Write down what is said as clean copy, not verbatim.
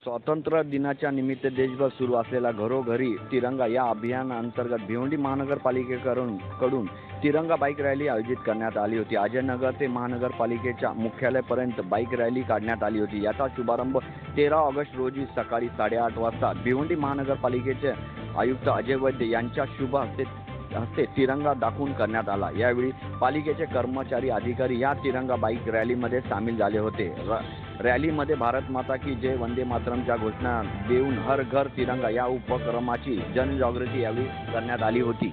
स्वातंत्र्य दिनाच्या निमित्त देशभर सुरू असलेला घरोघरी तिरंगा या अभियानाअंतर्गत भिवंडी महानगरपालिकेकडून तिरंगा बाईक रॅली आयोजित करण्यात आली होती। अजयनगर ते महानगरपालिकेच्या मुख्यालयापर्यंत बाईक रॅली काढण्यात आली होती। याचा शुभारंभ 13 ऑगस्ट रोजी सकाळी 8:30 वाजता भिवंडी महानगरपालिकेचे आयुक्त अजय वैद्य यांच्या शुभ हस्ते तिरंगा दाखवून करण्यात आला। यावेळी पालिकेचे कर्मचारी अधिकारी या तिरंगा बाईक रॅलीमध्ये सामील झाले होते। रॅलीमध्ये भारत माता की जय, वंदे मातरमच्या घोषणा देऊन हर घर तिरंगा या उपक्रमाची जनजागृती यावेळी करण्यात आली होती।